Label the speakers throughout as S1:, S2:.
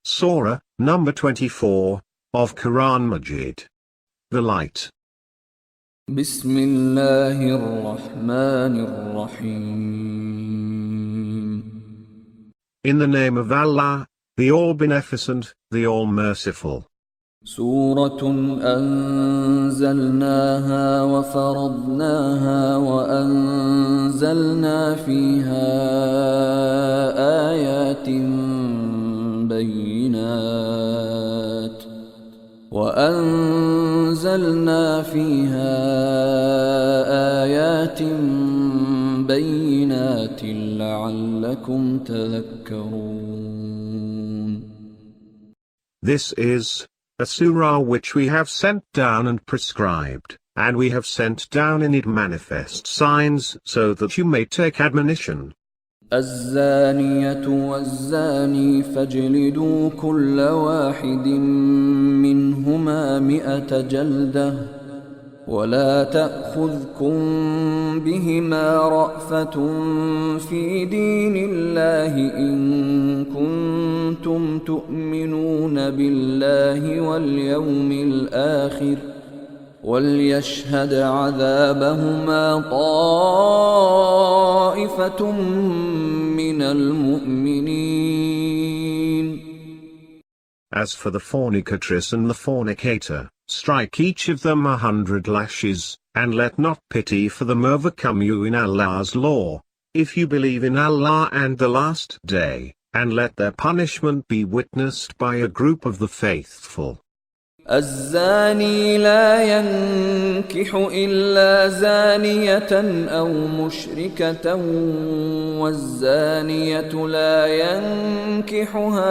S1: Surah, number 24, of Quran Majeed. The Light.
S2: بسم الله الرحمن الرحيم.
S1: In the name of Allah, the All-Beneficent, the All-Merciful.
S2: سورة أنزلناها وفرضناها وأنزلنا فيها آيات بينات لعلكم تذكرون.
S1: This is a surah which we have sent down and prescribed, and we have sent down in it manifest signs so that you may take admonition.
S2: الزانية والزاني فاجلدوا كل واحد منهما 100 جلدة ولا تأخذكم بهما رأفة في دين الله إن كنتم تؤمنون بالله واليوم الآخر وليشهد عذابهما طائفة من المؤمنين.
S1: As for the fornicatress and the fornicator, strike each of them 100 lashes, and let not pity for them overcome you in Allah's law, if you believe in Allah and the last day, and let their punishment be witnessed by a group of the faithful.
S2: الزاني لا ينكح إلا زانية أو مشركة والزانية لا ينكحها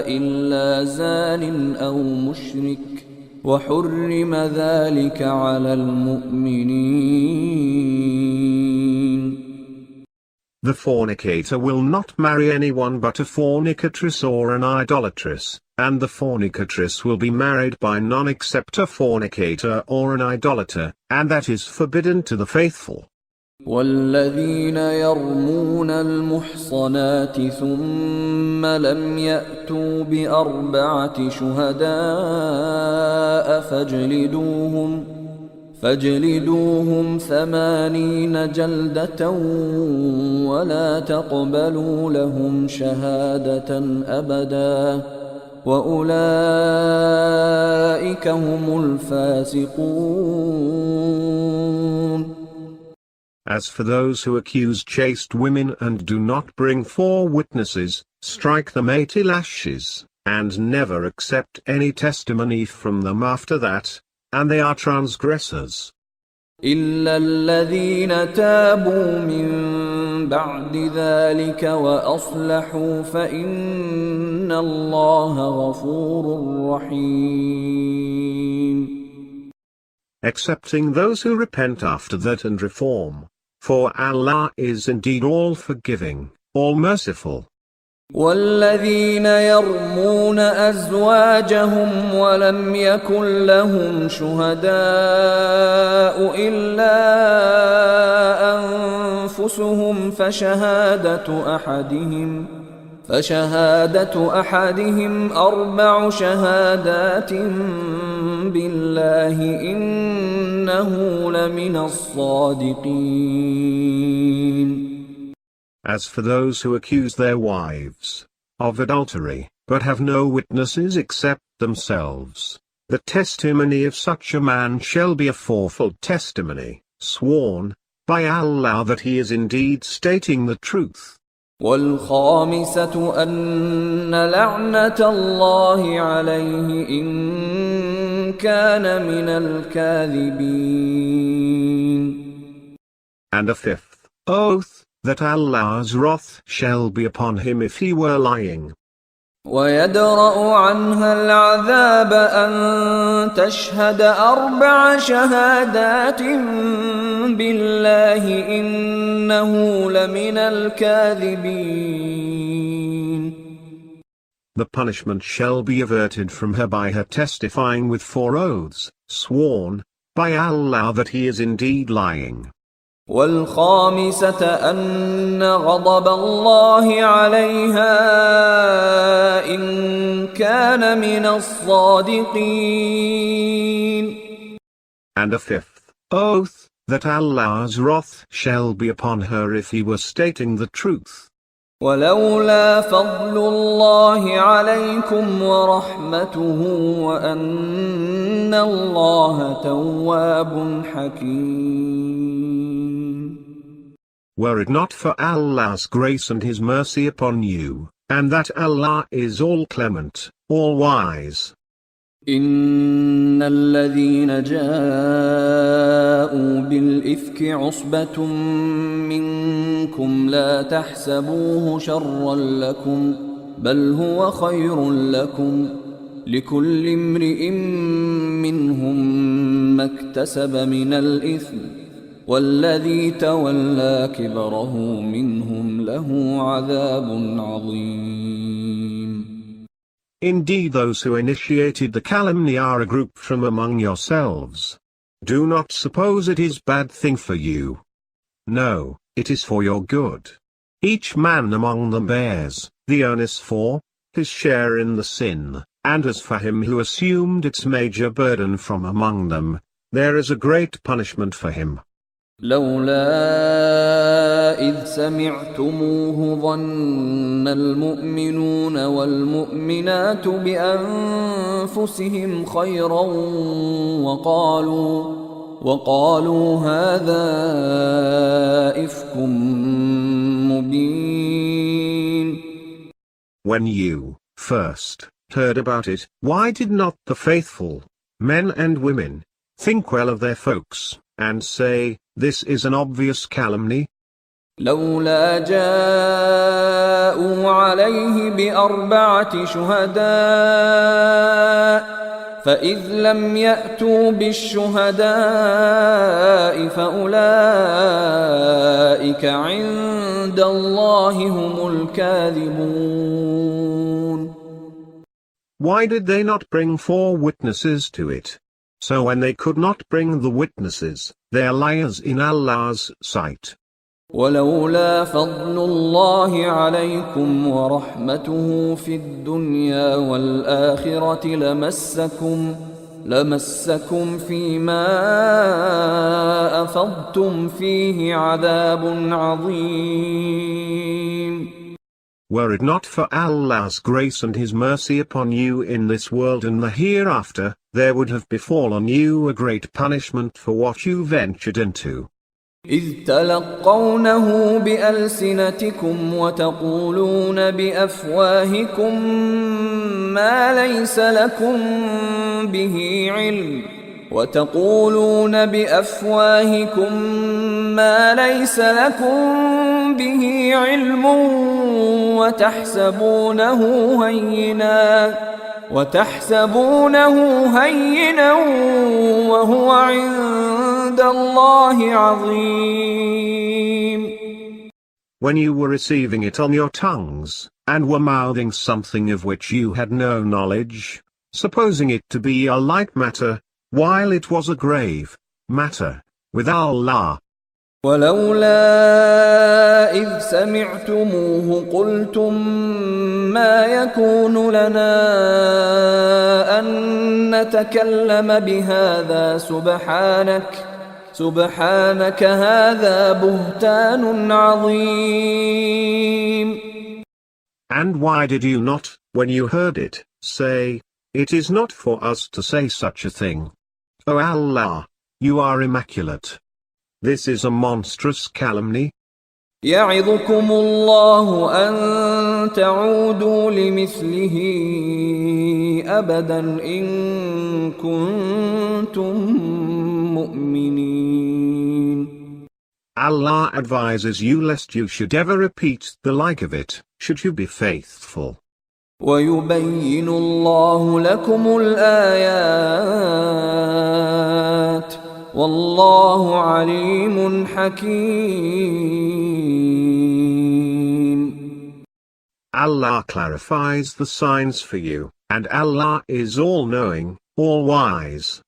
S2: إلا زان أو مشرك وحرم ذلك على المؤمنين.
S1: The fornicator will not marry anyone but a fornicatress or an idolatress, and the fornicatress will be married by none except a fornicator or an idolater, and that is forbidden to the faithful.
S2: والذين يرمون المحصنات ثم لم يأتوا ب4 شهداء فاجلدوهم 80 جلدة ولا تقبلوا لهم شهادة أبدا وأولئك هم الفاسقون.
S1: As for those who accuse chaste women and do not bring 4 witnesses, strike them 80 lashes, and never accept any testimony from them after that, and they are transgressors.
S2: إلا الذين تابوا من بعد ذلك وأصلحوا فإن الله غفور رحيم.
S1: Excepting those who repent after that and reform, for Allah is indeed all forgiving, all merciful.
S2: والذين يرمون أزواجهم ولم يكن لهم شهداء إلا أنفسهم فشهادة أحدهم 4 شهادات بالله إنه لمن الصادقين.
S1: As for those who accuse their wives of adultery, but have no witnesses except themselves, the testimony of such a man shall be a 4-fold testimony, sworn by Allah that he is indeed stating the truth.
S2: والخامسة أن لعنة الله عليه إن كان من الكاذبين.
S1: And a 5th oath, that Allah's wrath shall be upon him if he were lying.
S2: ويدرأ عنها العذاب أن تشهد 4 شهادات بالله إنه لمن الكاذبين.
S1: The punishment shall be averted from her by her testifying with 4 oaths, sworn by Allah that he is indeed lying.
S2: والخامسة أن غضب الله عليها إن كان من الصادقين.
S1: And a fifth oath, that Allah's wrath shall be upon her if he were stating the truth.
S2: ولولا فضل الله عليكم ورحمته وأن الله تواب حكيم.
S1: Were it not for Allah's grace and his mercy upon you, and that Allah is all clement, all wise.
S2: إن الذين جاءوا بالإفك عصبة منكم لا تحسبوه شرا لكم بل هو خير لكم لكل امرئ منهم ما اكتسب من الإثم والذي تولى كبره منهم له عذاب عظيم.
S1: Indeed, those who initiated the calumny are a group from among yourselves. Do not suppose it is bad thing for you. No, it is for your good. Each man among them bears the onus for his share in the sin, and as for him who assumed its major burden from among them, there is a great punishment for him.
S2: لولا إذ سمعتموه ظن المؤمنون والمؤمنات بأنفسهم خيرا وقالوا هذا إفك مبين.
S1: When you first heard about it, why did not the faithful, men and women, think well of their folks, and say, this is an obvious calumny?
S2: لولا جاءوا عليه بأربعة شهداء فإذ لم يأتوا بالشهداء فأولئك عند الله هم الكاذبون.
S1: Why did they not bring 4 witnesses to it? So when they could not bring the witnesses, they are liars in Allah's sight.
S2: ولولا فضل الله عليكم ورحمته في الدنيا والآخرة لمسكم فيما أفضتم فيه عذاب عظيم.
S1: Were it not for Allah's grace and his mercy upon you in this world and the hereafter, there would have befallen you a great punishment for what you ventured into.
S2: إذ تلقونه بألسنتكم وتقولون بأفواهكم ما ليس لكم به علم وتحسبونه هينا وهو عند الله عظيم.
S1: When you were receiving it on your tongues, and were mouthing something of which you had no knowledge, supposing it to be a light matter, while it was a grave matter with Allah.
S2: ولولا إذ سمعتموه قلتم ما يكون لنا أن نتكلم بهذا سبحانك هذا بهتان عظيم.
S1: And why did you not, when you heard it, say, it is not for us to say such a thing? O Allah, you are immaculate. This is a monstrous calumny.
S2: يعظكم الله أن تعودوا لمثله أبدا إن كنتم مؤمنين.
S1: Allah advises you lest you should ever repeat the like of it, should you be faithful.
S2: ويبين الله لكم الآيات والله عليم حكيم.
S1: Allah clarifies the signs for you, and Allah is all-knowing, all-wise.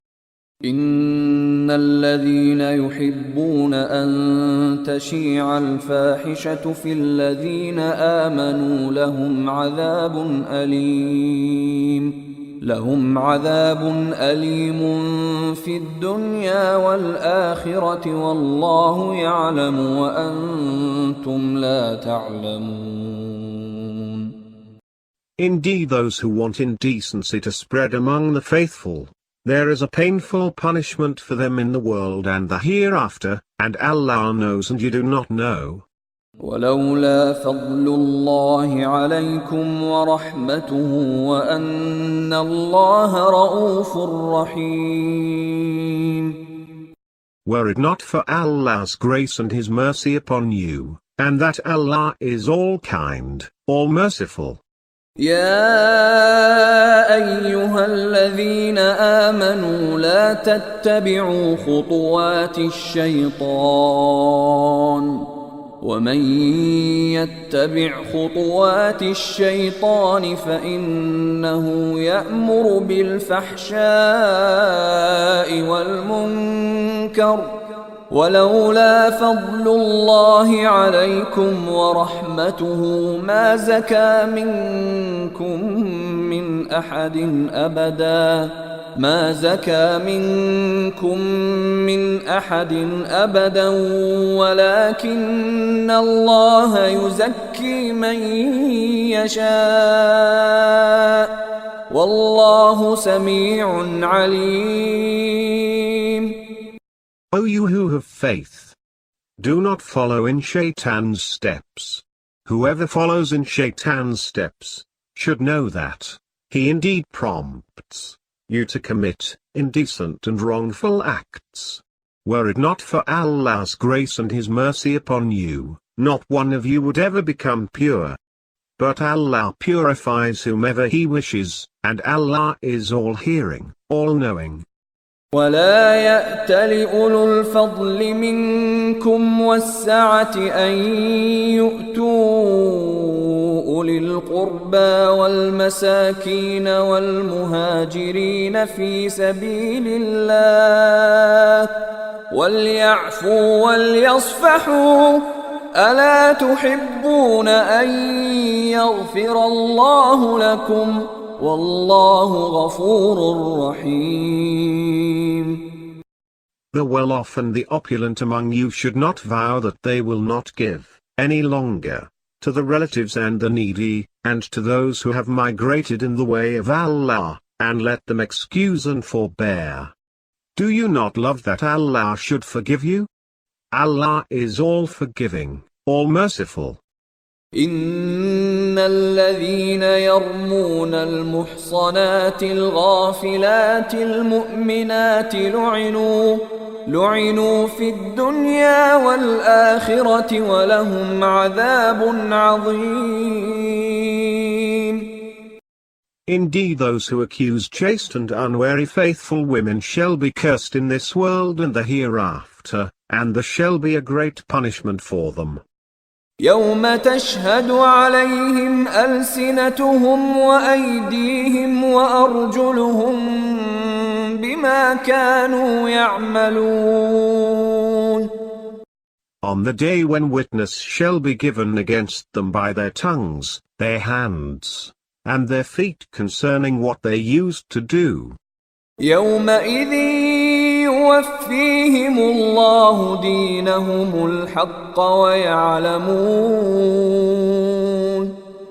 S2: إن الذين يحبون أن تشيع الفاحشة في الذين آمنوا لهم عذاب أليم في الدنيا والآخرة والله يعلم وأنتم لا تعلمون.
S1: Indeed, those who want indecency to spread among the faithful, there is a painful punishment for them in the world and the hereafter, and Allah knows and you do not know.
S2: ولولا فضل الله عليكم ورحمته وأن الله رؤوف رحيم.
S1: Were it not for Allah's grace and His mercy upon you, and that Allah is all kind, all merciful.
S2: يا أيها الذين آمنوا لا تتبعوا خطوات الشيطان ومن يتبع خطوات الشيطان فإنه يأمر بالفحشاء والمنكر ولولا فضل الله عليكم ورحمته ما زكى منكم من أحد أبدا ولكن الله يزكي من يشاء والله سميع عليم.
S1: O you who have faith! Do not follow in Shaitan's steps. Whoever follows in Shaitan's steps should know that he indeed prompts you to commit indecent and wrongful acts. Were it not for Allah's grace and His mercy upon you, not one of you would ever become pure. But Allah purifies whomever He wishes, and Allah is all-hearing, all-knowing.
S2: ولا يأتل أولو الفضل منكم والسعة أن يؤتوا أولي القربى والمساكين والمهاجرين في سبيل الله وليعفوا وليصفحوا ألا تحبون أن يغفر الله لكم والله غفور رحيم.
S1: The well-off and the opulent among you should not vow that they will not give, any longer, to the relatives and the needy, and to those who have migrated in the way of Allah, and let them excuse and forbear. Do you not love that Allah should forgive you? Allah is all-forgiving, all-merciful.
S2: إن الذين يرمون المحصنات الغافلات المؤمنات لعنوا في الدنيا والآخرة ولهم عذاب عظيم.
S1: Indeed, those who accuse chaste and unwary faithful women shall be cursed in this world and the hereafter, and there shall be a great punishment for them.
S2: يوم تشهد عليهم ألسنتهم وأيديهم وأرجلهم بما كانوا يعملون.
S1: On the day when witness shall be given against them by their tongues, their hands, and their feet concerning what they used to do.
S2: يومئذ يوفيهم الله دينهم الحق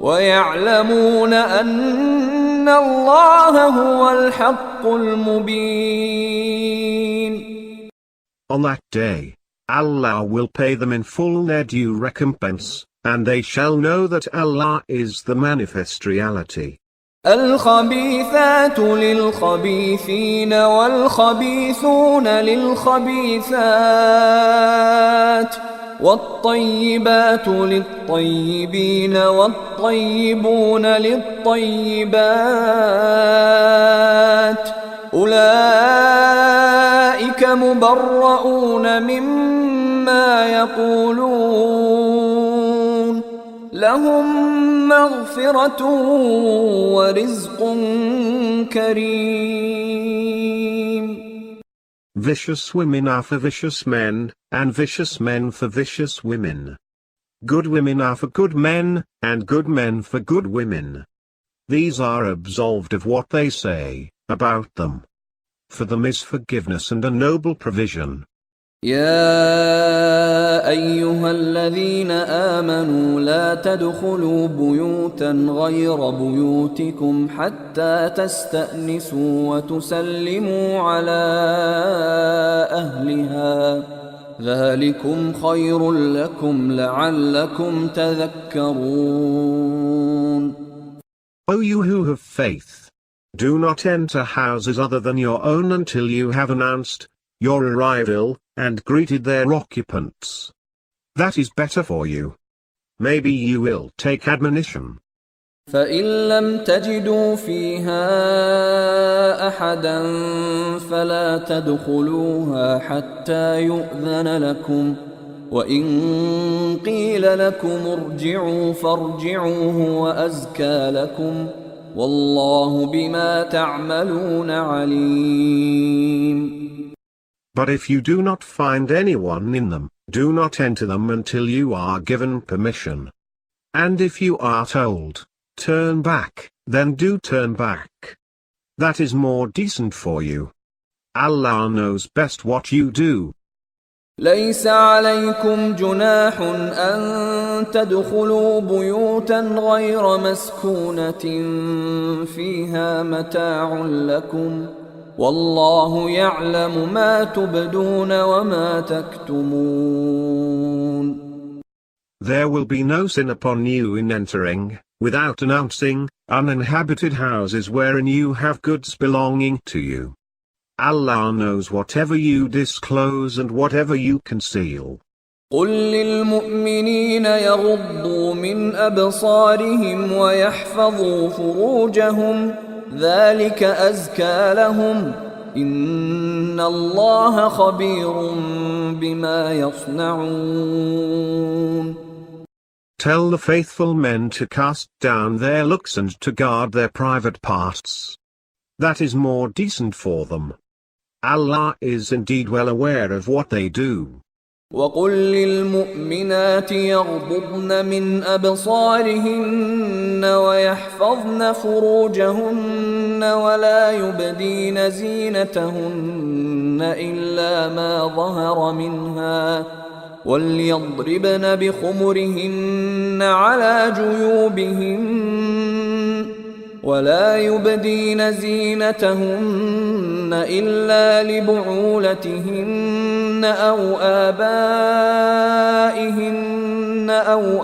S2: ويعلمون أن الله هو الحق المبين.
S1: On that day, Allah will pay them in full their due recompense, and they shall know that Allah is the manifest reality.
S2: الخبيثات للخبيثين والخبيثون للخبيثات والطيبات للطيبين والطيبون للطيبات أولئك مبرؤون مما يقولون لهم مغفرة ورزق كريم.
S1: Vicious women are for vicious men, and vicious men for vicious women. Good women are for good men, and good men for good women. These are absolved of what they say about them. For them is forgiveness and a noble provision.
S2: يا أيها الذين آمنوا لا تدخلوا بيوتا غير بيوتكم حتى تستأنسوا وتسلموا على أهلها ذلكم خير لكم لعلكم تذكرون.
S1: O you who have faith! Do not enter houses other than your own until you have announced your arrival, and greeted their occupants. That is better for you. Maybe you will take admonition.
S2: فإن لم تجدوا فيها أحدا فلا تدخلوها حتى يؤذن لكم وإن قيل لكم ارجعوا فارجعوا هو أزكى لكم والله بما تعملون عليم.
S1: But if you do not find anyone in them, do not enter them until you are given permission. And if you are told, turn back, then do turn back. That is more decent for you. Allah knows best what you do.
S2: ليس عليكم جناح أن تدخلوا بيوتا غير مسكونة فيها متاع لكم والله يعلم ما تبدون وما تكتمون.
S1: There will be no sin upon you in entering, without announcing, uninhabited houses wherein you have goods belonging to you. Allah knows whatever you disclose and whatever you conceal.
S2: قل للمؤمنين يغضوا من أبصارهم ويحفظوا فروجهم ذلك أزكى لهم إن الله خبير بما يصنعون.
S1: Tell the faithful men to cast down their looks and to guard their private parts. That is more decent for them. Allah is indeed well aware of what they do.
S2: وقل للمؤمنات يغضضن من أبصارهن ويحفظن فروجهن ولا يبدين زينتهن إلا ما ظهر منها وليضربن بخمرهن على جيوبهن ولا يبدين زينتهن إلا لبعولتهن أو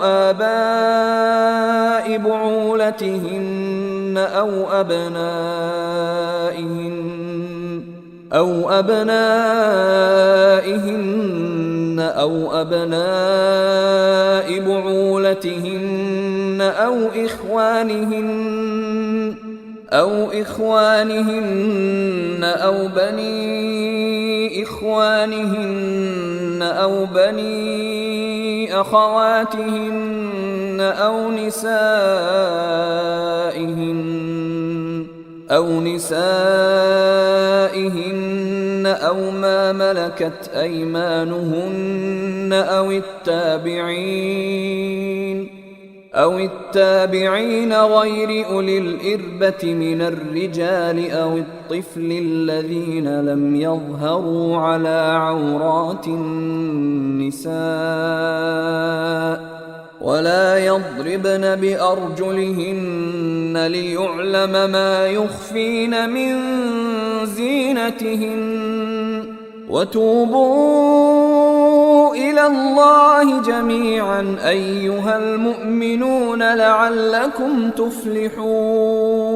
S2: آباء بعولتهن أو أبنائهن أو أبناء بعولتهن أو إخوانهن أو بني إخوانهن أو بني أخواتهن أو نسائهن أو ما ملكت أيمانهن أو التابعين غير أولي الإربة من الرجال أو الطفل الذين لم يظهروا على عورات النساء ولا يضربن بأرجلهن ليعلم ما يخفين من زينتهن وتوبوا إلى الله جميعا أيها المؤمنون لعلكم تفلحون.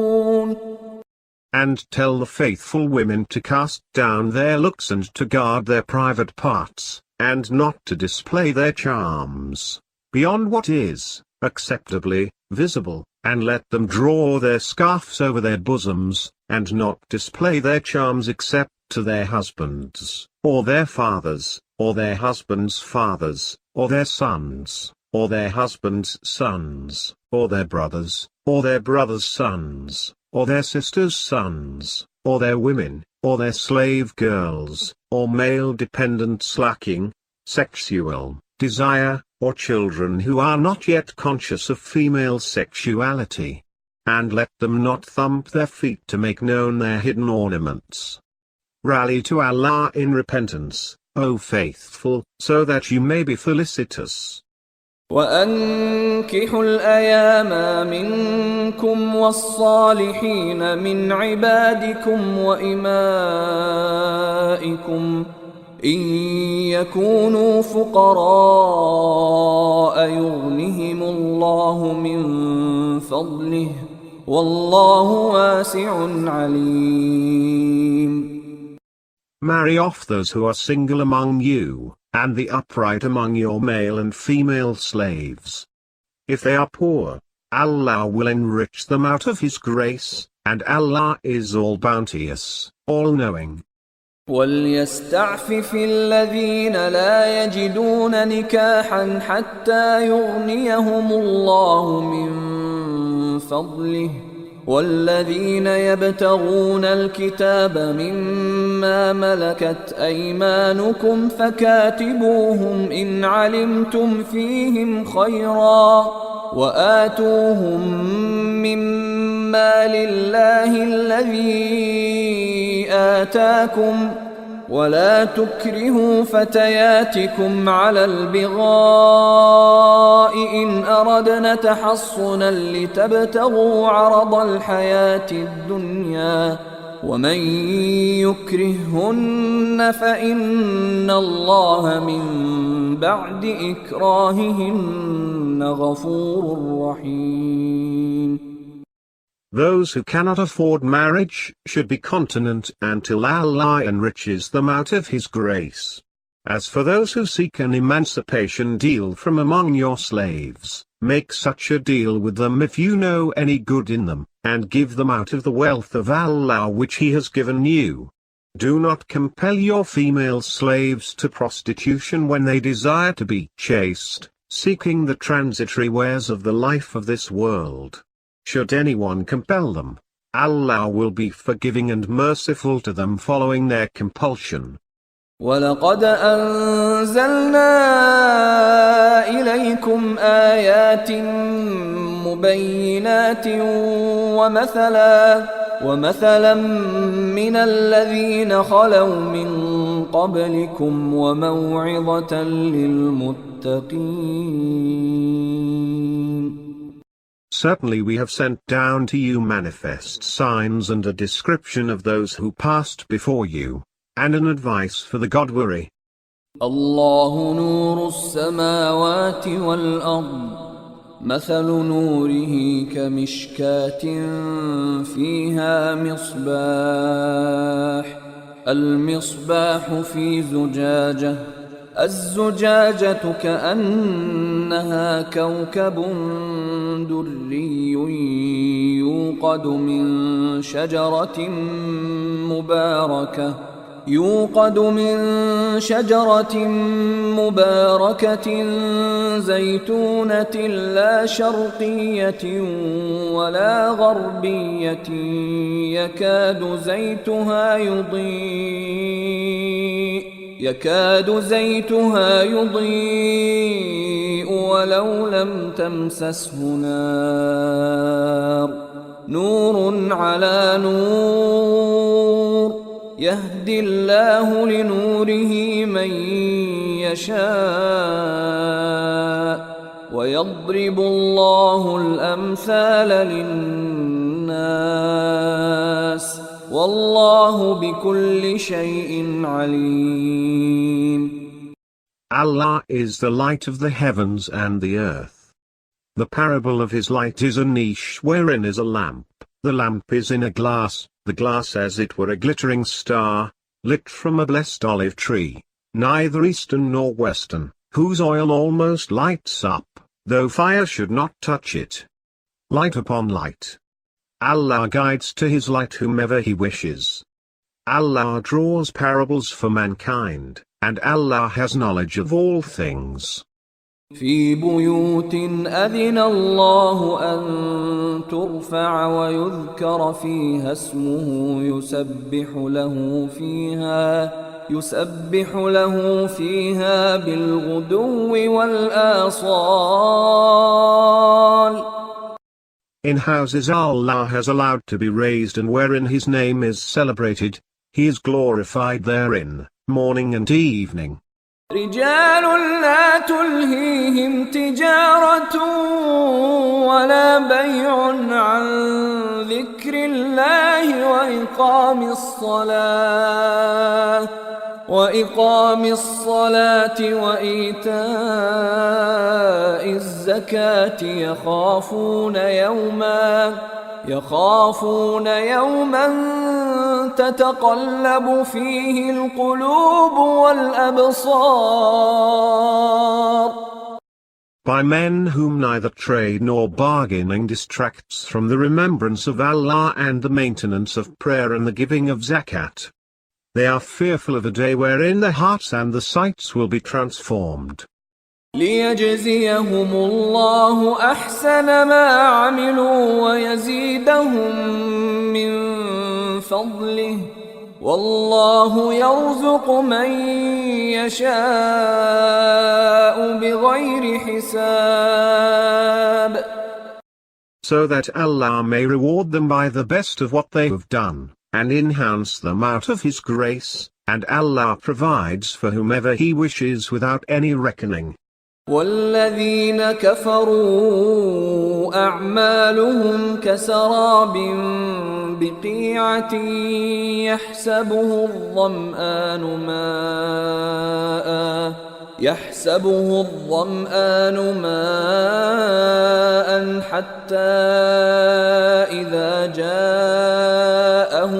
S1: And tell the faithful women to cast down their looks and to guard their private parts, and not to display their charms beyond what is acceptably visible, and let them draw their scarfs over their bosoms, and not display their charms except to their husbands, or their fathers, or their husbands' fathers, or their sons, or their husbands' sons, or their brothers' sons, or their sisters' sons, or their women, or their slave girls, or male dependents lacking sexual desire, or children who are not yet conscious of female sexuality. And let them not thump their feet to make known their hidden ornaments. Rally to Allah in repentance, O faithful, so that you may be felicitous.
S2: وأنكحوا الأيام منكم والصالحين من عبادكم وإمائكم إن يكونوا فقراء يغنهم الله من فضله والله واسع عليم.
S1: Marry off those who are single among you, and the upright among your male and female slaves. If they are poor, Allah will enrich them out of His grace, and Allah is all bounteous, all-knowing.
S2: وليستعفف الذين لا يجدون نكاحا حتى يغنيهم الله من فضله والذين يبتغون الكتاب مما ملكت أيمانكم فكاتبوهم إن علمتم فيهم خيرا وآتوهم مما لله الذي آتاكم ولا تكرهوا فتياتكم على البغاء إن أردنا تحصنا لتبتغوا عرض الحياة الدنيا ومن يكرههن فإن الله من بعد إكراههن غفور رحيم.
S1: Those who cannot afford marriage should be continent until Allah enriches them out of His grace. As for those who seek an emancipation deal from among your slaves, make such a deal with them if you know any good in them, and give them out of the wealth of Allah which He has given you. Do not compel your female slaves to prostitution when they desire to be chaste, seeking the transitory wares of the life of this world. Should anyone compel them, Allah will be forgiving and merciful to them following their compulsion.
S2: وَلَقَدْ أَنزَلْنَا إِلَيْكُمْ آيَاتٍ مُبَيِّنَاتٍ وَمَثَلًا مِنَ الَّذِينَ خَلَوْا مِن قَبْلِكُمْ وَمَوْعِظَةً لِلْمُتَّقِينَ.
S1: Certainly we have sent down to you manifest signs and a description of those who passed before you, and an advice for the God-weary.
S2: الله نور السماوات والأرض مثل نوره كمشكاة فيها مصباح المصباح في زجاجة الزجاجة كأنها كوكب دري يوقد من شجرة مباركة زيتونة لا شرقية ولا غربية يكاد زيتها يضيء ولو لم تمسسه نار نور على نور يهدي الله لنوره من يشاء ويضرب الله الأمثال للناس والله بكل شيء عليم.
S1: Allah is the light of the heavens and the earth. The parable of His light is a niche wherein is a lamp. The lamp is in a glass, the glass as it were a glittering star, lit from a blessed olive tree, neither eastern nor western, whose oil almost lights up, though fire should not touch it. Light upon light. Allah guides to His light whomever He wishes. Allah draws parables for mankind, and Allah has knowledge of all things.
S2: في بيوت أذن الله أن ترفع ويذكر فيها اسمه يسبح له فيها بالغدو والآصال.
S1: In houses Allah has allowed to be raised and wherein His name is celebrated, He is glorified therein, morning and evening.
S2: رجال لا تلهيهم تجارة ولا بيع عن ذكر الله وإقام الصلاة وإيتاء الزكاة يخافون يوما تتقلب فيه القلوب والأبصار.
S1: By men whom neither trade nor bargaining distracts from the remembrance of Allah and the maintenance of prayer and the giving of zakat. They are fearful of a day wherein the hearts and the sights will be transformed.
S2: ليجزيهم الله أحسن ما عملوا ويزيدهم من فضله والله يرزق من يشاء بغير حساب.
S1: So that Allah may reward them by the best of what they have done, and enhance them out of His grace, and Allah provides for whomever He wishes without any reckoning.
S2: والذين كفروا أعمالهم كسراب بقيعة يحسبه الظمآن ماء حتى إذا جاءه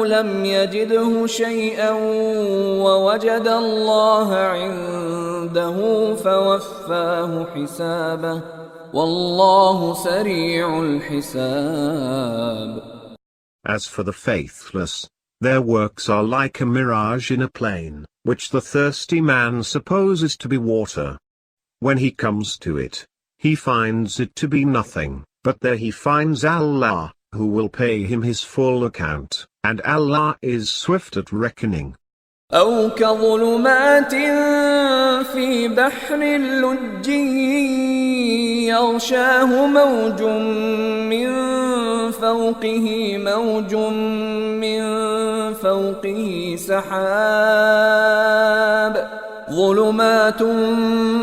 S2: لم يجده شيئا ووجد الله عنده فوفاه حسابه والله سريع الحساب.
S1: As for the faithless, their works are like a mirage in a plain, which the thirsty man supposes to be water. When he comes to it, he finds it to be nothing, but there he finds Allah, who will pay him his full account, and Allah is swift at reckoning.
S2: أو كظلمات في بحر لج يغشاه موج من فوقه سحاب ظلمات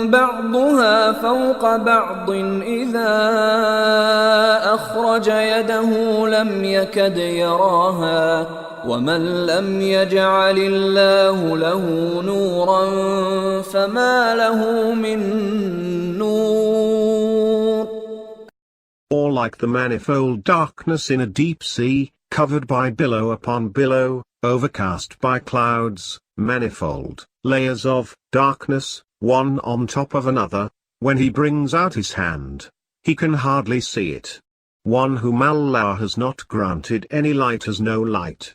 S2: بعضها فوق بعض إذا أخرج يده لم يكد يراها ومن لم يجعل الله له نورا فما له من نور.
S1: Or like the manifold darkness in a deep sea, covered by billow upon billow, overcast by clouds, manifold layers of darkness, one on top of another. When he brings out his hand, he can hardly see it. One whom Allah has not granted any light has no light.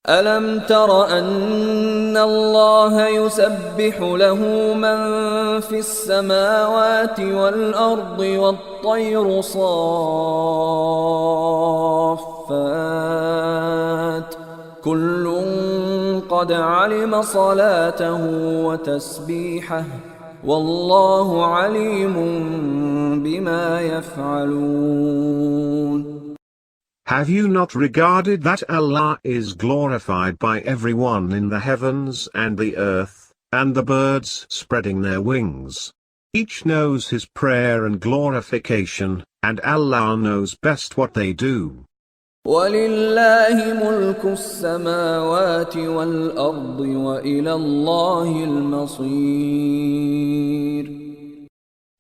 S2: ألم تر أن الله يسبح له من في السماوات والأرض والطير صافات كل قد علم صلاته وتسبيحه والله عليم بما يفعلون.
S1: Have you not regarded that Allah is glorified by everyone in the heavens and the earth, and the birds spreading their wings? Each knows his prayer and glorification, and Allah knows best what they do.
S2: وَلِلَّهِ مُلْكُ السَّمَاوَاتِ وَالْأَرْضِ وَإِلَى اللَّهِ الْمَصِيرُ.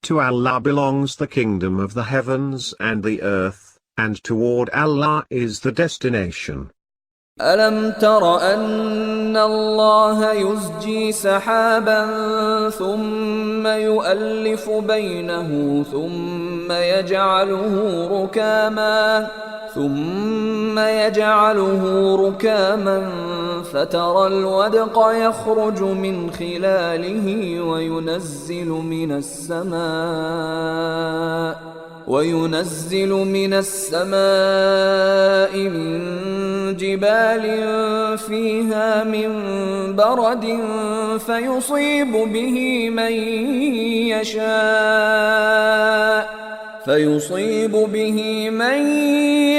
S1: To Allah belongs the kingdom of the heavens and the earth, and toward Allah is the destination.
S2: ألم تر أن الله يزجي سحابا ثم يؤلف بينه ثم يجعله ركاما فترى الودق يخرج من خلاله وينزل من السماء من جبال فيها من برد فيصيب به من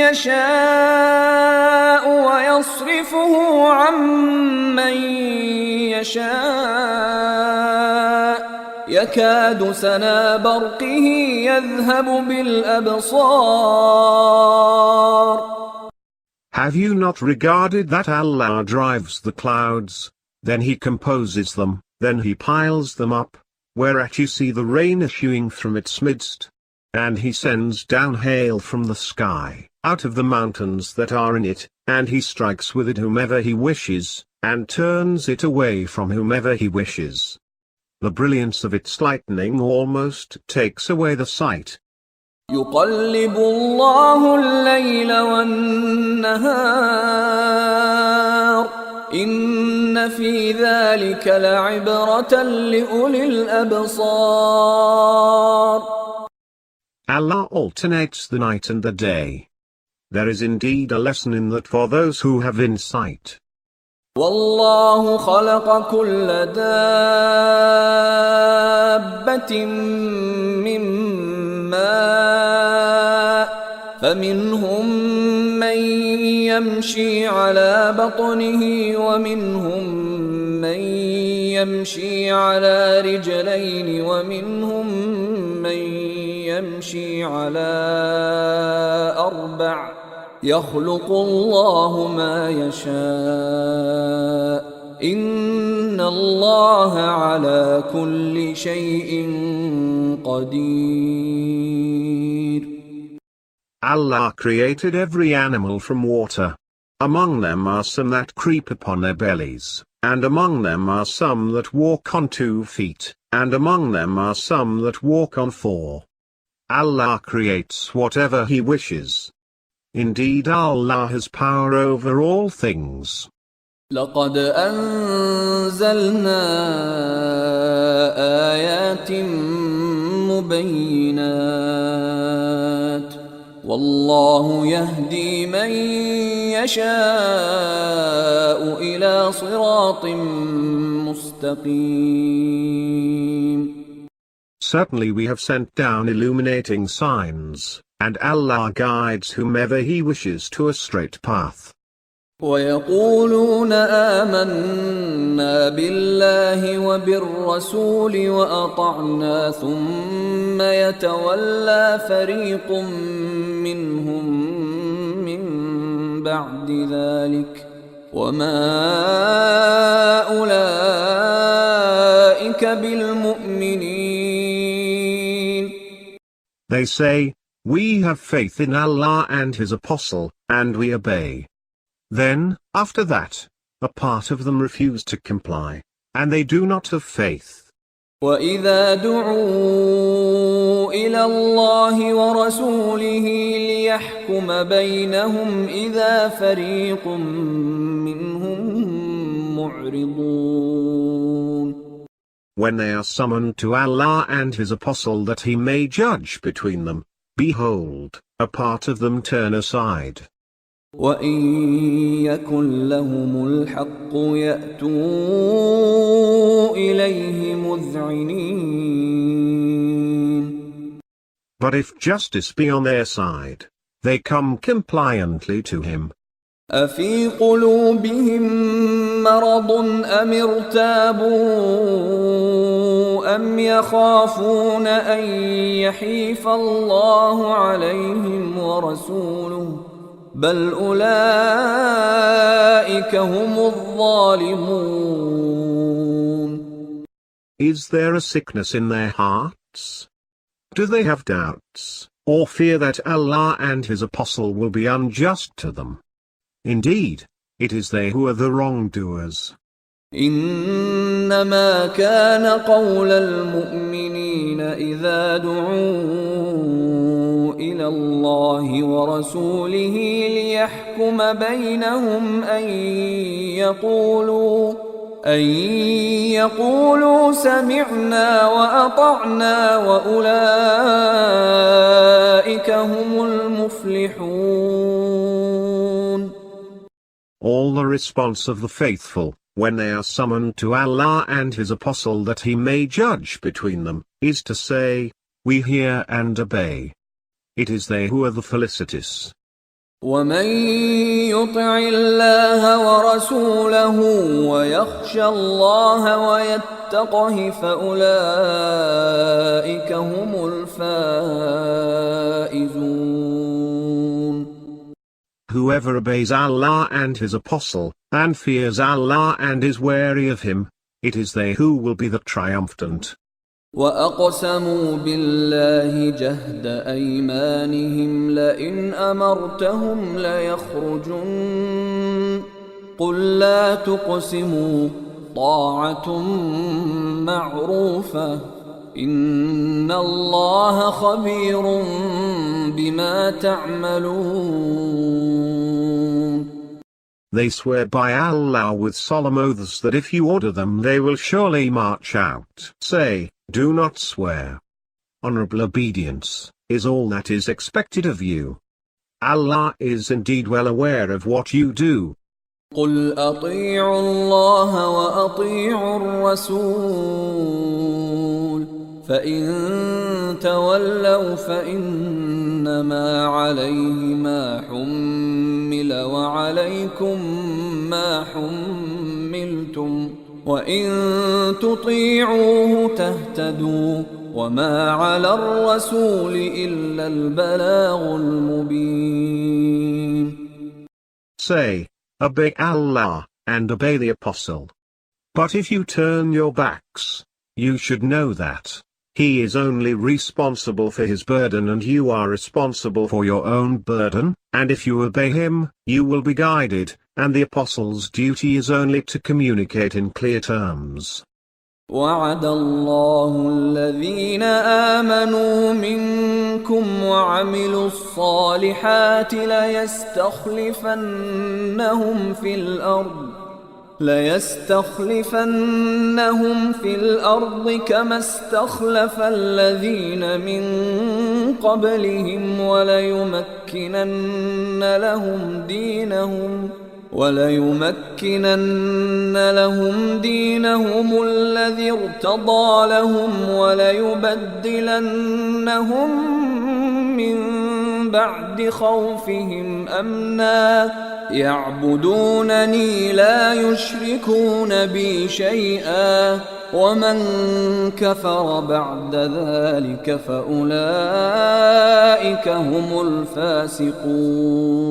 S2: يشاء ويصرفه عن من يشاء يكاد سنا برقه يذهب بالأبصار.
S1: Have you not regarded that Allah drives the clouds, then He composes them, then He piles them up, whereat you see the rain issuing from its midst? And He sends down hail from the sky, out of the mountains that are in it, and He strikes with it whomever He wishes, and turns it away from whomever He wishes. The brilliance of its lightning almost takes away the sight.
S2: يقلب الله الليل والنهار إن في ذلك لعبرة لأولي الأبصار.
S1: Allah alternates the night and the day. There is indeed a lesson in that for those who have insight.
S2: والله خلق كل دابة من ماء فمنهم من يمشي على بطنه ومنهم من يمشي على رجلين ومنهم من يمشي على أربع يخلق الله ما يشاء إن الله على كل شيء قدير.
S1: Allah created every animal from water. Among them are some that creep upon their bellies, and among them are some that walk on 2 feet, and among them are some that walk on 4. Allah creates whatever He wishes. Indeed, Allah has power over all things.
S2: لقد أنزلنا آيات مبينات والله يهدي من يشاء إلى صراط مستقيم.
S1: Certainly we have sent down illuminating signs, and Allah guides whomever He wishes to a straight path.
S2: ويقولون آمنا بالله وبالرسول وأطعنا ثم يتولى فريق منهم من بعد ذلك وما أولئك بالمؤمنين.
S1: They say, we have faith in Allah and His Apostle, and we obey. Then, after that, a part of them refuse to comply, and they do not have faith.
S2: وَإِذَا دُعُوا إِلَى اللَّهِ وَرَسُولِهِ لِيَحْكُمَ بَيْنَهُمْ إِذَا فَرِيقٌ مِّنْهُمْ مُعْرِضُونَ.
S1: When they are summoned to Allah and His Apostle that He may judge between them, behold, a part of them turn aside.
S2: وَإِن يَكُن لَّهُمُ الْحَقُّ يَأْتُوا إِلَيْهِ مُذْعِنِينَ.
S1: But if justice be on their side, they come compliantly to Him.
S2: أَفِي قُلُوبِهِم مَّرَضٌ أَمِ ارْتَابُوا أَمْ يَخَافُونَ أَن يَحِيفَ اللَّهُ عَلَيْهِمْ وَرَسُولُهُ بل أولئك هم الظالمون.
S1: Is there a sickness in their hearts? Do they have doubts, or fear that Allah and His Apostle will be unjust to them? Indeed, it is they who are the wrongdoers.
S2: إنما كان قول المؤمنين إذا دعوا إلى الله ورسوله ليحكم بينهم أن أن يقولوا سمعنا وأطعنا وأولئك هم المفلحون.
S1: All the response of the faithful, when they are summoned to Allah and His Apostle that He may judge between them, is to say, we hear and obey. It is they who are the felicitous.
S2: ومن يطع الله ورسوله ويخشى الله ويتقه فأولئك هم الفائزون.
S1: Whoever obeys Allah and His Apostle, and fears Allah and is wary of Him, it is they who will be the triumphant.
S2: وأقسموا بالله جهد أيمانهم لئن أمرتهم ليخرجن قل لا تقسموا طاعة معروفة إن الله خبير بما تعملون.
S1: They swear by Allah with solemn oaths that if you order them they will surely march out. Say, do not swear. Honorable obedience is all that is expected of you. Allah is indeed well aware of what you do.
S2: قل أطيعوا الله وأطيعوا الرسول فإن تولوا فإنما عليه ما حمل وعليكم ما حملتم وإن تطيعوه تهتدوا وما على الرسول إلا البلاغ المبين.
S1: Say, obey Allah, and obey the Apostle. But if you turn your backs, you should know that He is only responsible for His burden and you are responsible for your own burden, and if you obey Him, you will be guided, and the Apostle's duty is only to communicate in clear terms.
S2: وعد الله الذين آمنوا منكم وعملوا الصالحات ليستخلفنهم في الأرض كما استخلف الذين من قبلهم وليمكنن لهم دينهم الذي ارتضى لهم وليبدلنهم من بعد خوفهم أمنا يعبدونني لا يشركون بي شيئا ومن كفر بعد ذلك فأولئك هم الفاسقون.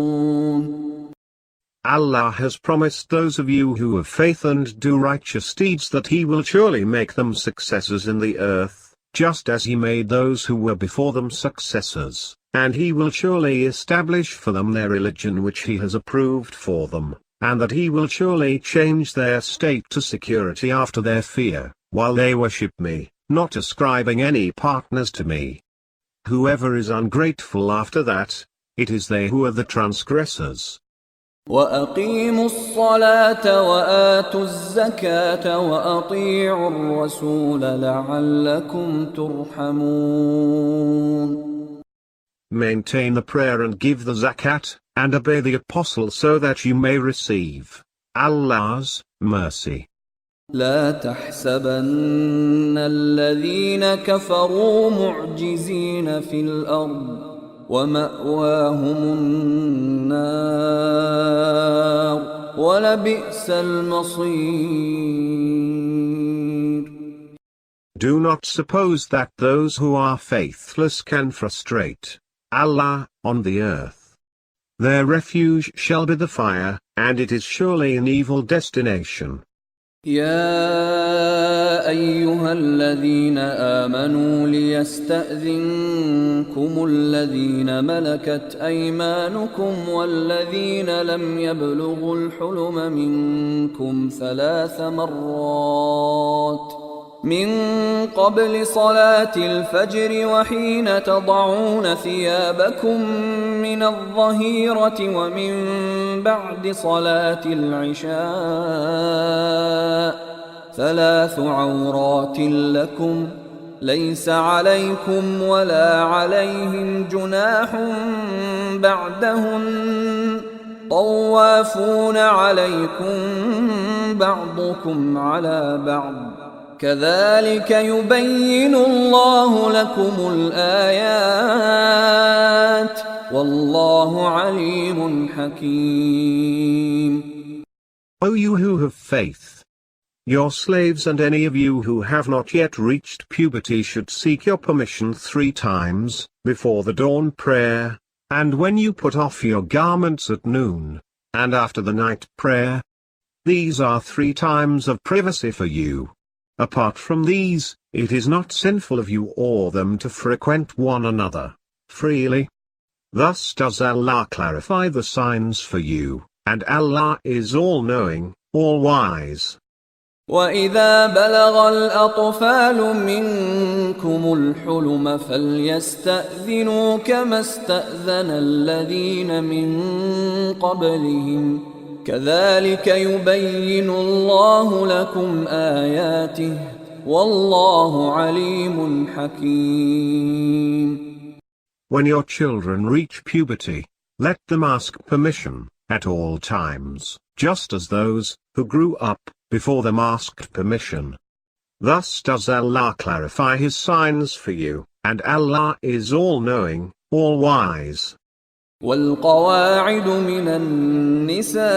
S1: Allah has promised those of you who have faith and do righteous deeds that He will surely make them successors in the earth, just as He made those who were before them successors, and He will surely establish for them their religion which He has approved for them, and that He will surely change their state to security after their fear, while they worship Me, not ascribing any partners to Me. Whoever is ungrateful after that, it is they who are the transgressors.
S2: وأقيموا الصلاة وآتوا الزكاة وأطيعوا الرسول لعلكم ترحمون.
S1: Maintain the prayer and give the zakat, and obey the Apostle so that you may receive Allah's mercy.
S2: لا تحسبن الذين كفروا معجزين في الأرض ومأواهم النار ولبئس المصير.
S1: Do not suppose that those who are faithless can frustrate Allah on the earth. Their refuge shall be the fire, and it is surely an evil destination.
S2: يا أيها الذين آمنوا ليستأذنكم الذين ملكت أيمانكم والذين لم يبلغوا الحلم منكم 3 مرات من قبل صلاة الفجر وحين تضعون ثيابكم من الظهيرة ومن بعد صلاة العشاء 3 عورات لكم ليس عليكم ولا عليهم جناح بعدهن طوافون عليكم بعضكم على بعض كذلك يبين الله لكم الآيات والله عليم حكيم.
S1: O you who have faith! Your slaves and any of you who have not yet reached puberty should seek your permission 3 times, before the dawn prayer, and when you put off your garments at noon, and after the night prayer. These are 3 times of privacy for you. Apart from these, it is not sinful of you or them to frequent one another, freely. Thus does Allah clarify the signs for you, and Allah is all-knowing, all-wise.
S2: وَإِذَا بَلَغَ الْأَطْفَالُ مِنكُمُ الْحُلُمَ فَلْيَسْتَأْذِنُوا كَمَا اسْتَأْذَنَ الَّذِينَ مِن قَبْلِهِمْ كَذَلِكَ يُبَيِّنُ اللَّهُ لَكُمْ آيَاتِهِ وَاللَّهُ عَلِيمٌ حَكِيمٌ.
S1: When your children reach puberty, let them ask permission, at all times, just as those who grew up before them asked permission. Thus does Allah clarify His signs for you, and Allah is all-knowing, all-wise.
S2: والقواعد من النساء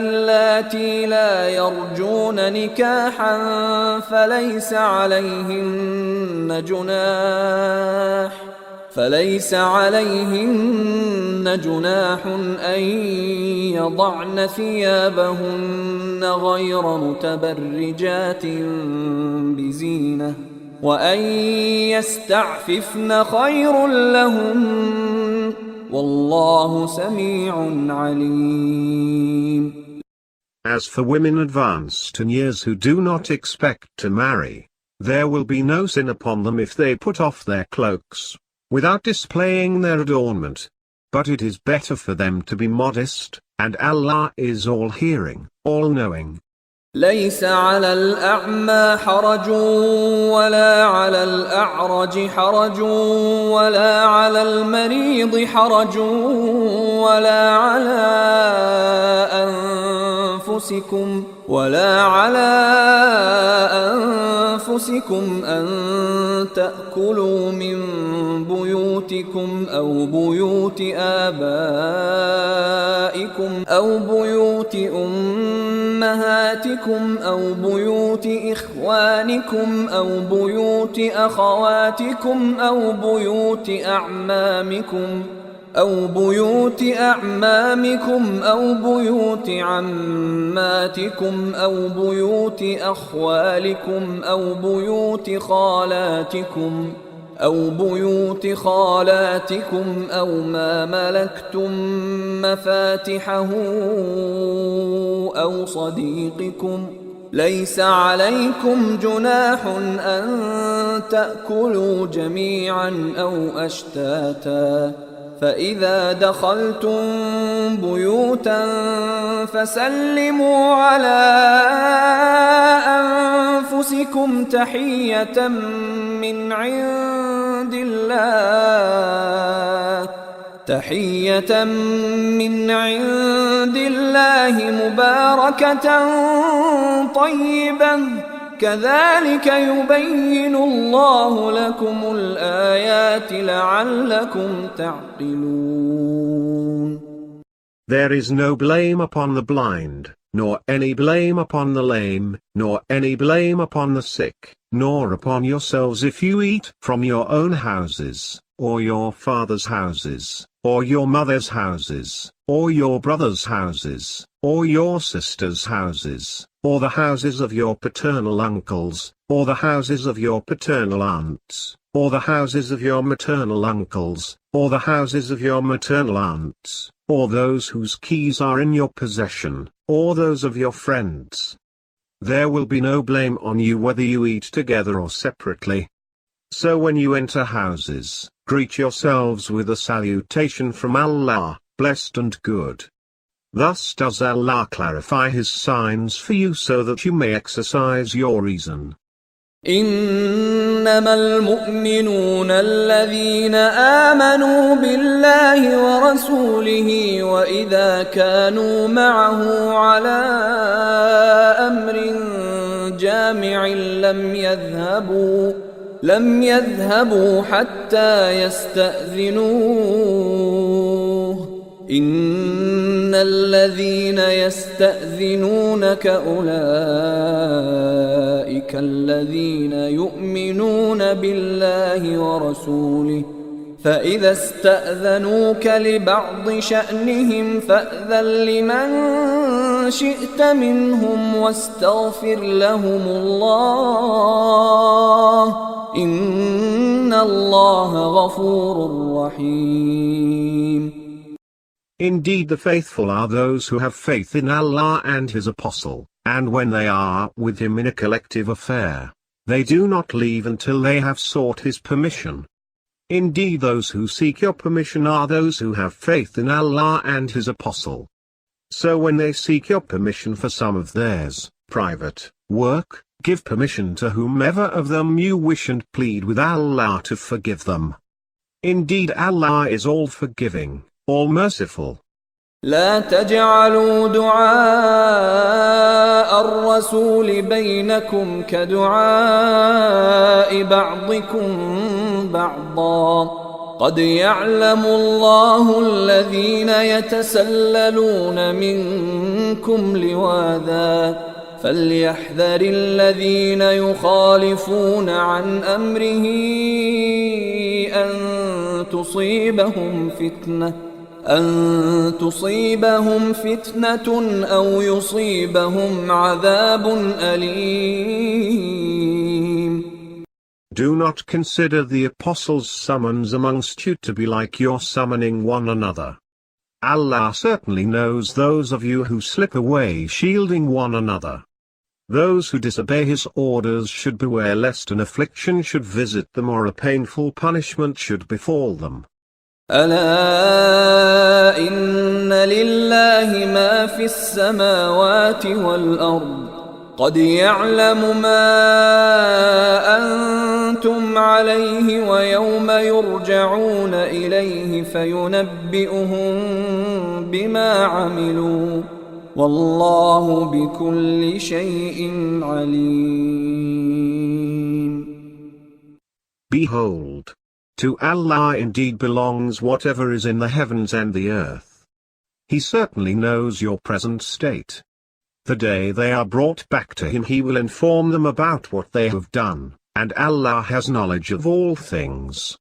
S2: اللاتي لا يرجون نكاحا فليس عليهن جناح أن يضعن ثيابهن غير متبرجات بزينة وأن يستعففن خير لهن والله سميع عليم.
S1: As for women advanced in years who do not expect to marry, there will be no sin upon them if they put off their cloaks, without displaying their adornment. But it is better for them to be modest, and Allah is all-hearing, all-knowing.
S2: ليس على الأعمى حرج ولا على الأعرج حرج ولا على المريض حرج ولا على أنفسكم أن تأكلوا من بيوتكم أو بيوت آبائكم أو بيوت أمهاتكم أو بيوت إخوانكم أو بيوت أخواتكم أو بيوت أعمامكم أو بيوت عماتكم أو بيوت أخوالكم أو بيوت خالاتكم أو ما ملكتم مفاتحه أو صديقكم. ليس عليكم جناح أن تأكلوا جميعا أو أشتاتا فإذا دخلتم بيوتا فسلموا على أنفسكم تحية من عند الله مباركة طيبة كذلك يبين الله لكم الآيات لعلكم تعقلون.
S1: There is no blame upon the blind, nor any blame upon the lame, nor any blame upon the sick, nor upon yourselves if you eat from your own houses, or your father's houses, or your mother's houses, or your brother's houses, or your sister's houses, or the houses of your paternal uncles, or the houses of your paternal aunts, or the houses of your maternal uncles, or the houses of your maternal aunts, or those whose keys are in your possession, or those of your friends. There will be no blame on you whether you eat together or separately. So when you enter houses, greet yourselves with a salutation from Allah, blessed and good. Thus does Allah clarify His signs for you so that you may exercise your reason.
S2: إنما المؤمنون الذين آمنوا بالله ورسوله وإذا كانوا معه على أمر جامع لم يذهبوا حتى يستأذنوه إن الذين يستأذنونك أولئك الذين يؤمنون بالله ورسوله فإذا استأذنوك لبعض شأنهم فأذن لمن شئت منهم واستغفر لهم الله إن الله غفور رحيم.
S1: Indeed the faithful are those who have faith in Allah and His Apostle, and when they are with Him in a collective affair, they do not leave until they have sought His permission. Indeed those who seek your permission are those who have faith in Allah and His Apostle. So when they seek your permission for some of theirs, private, work, give permission to whomever of them you wish and plead with Allah to forgive them. Indeed Allah is all forgiving, all merciful.
S2: لا تجعلوا دعاء الرسول بينكم كدعاء بعضكم بعضا قد يعلم الله الذين يتسللون منكم لواذا فليحذر الذين يخالفون عن أمره أن تصيبهم فتنة أو يصيبهم عذاب أليم.
S1: Do not consider the apostles' summons amongst you to be like your summoning one another. Allah certainly knows those of you who slip away shielding one another. Those who disobey His orders should beware lest an affliction should visit them or a painful punishment should befall them.
S2: ألا إن لله ما في السماوات والأرض قد يعلم ما أنتم عليه ويوم يرجعون إليه فينبئهم بما عملوا والله بكل شيء عليم.
S1: Behold, to Allah indeed belongs whatever is in the heavens and the earth. He certainly knows your present state. The day they are brought back to Him He will inform them about what they have done, and Allah has knowledge of all things.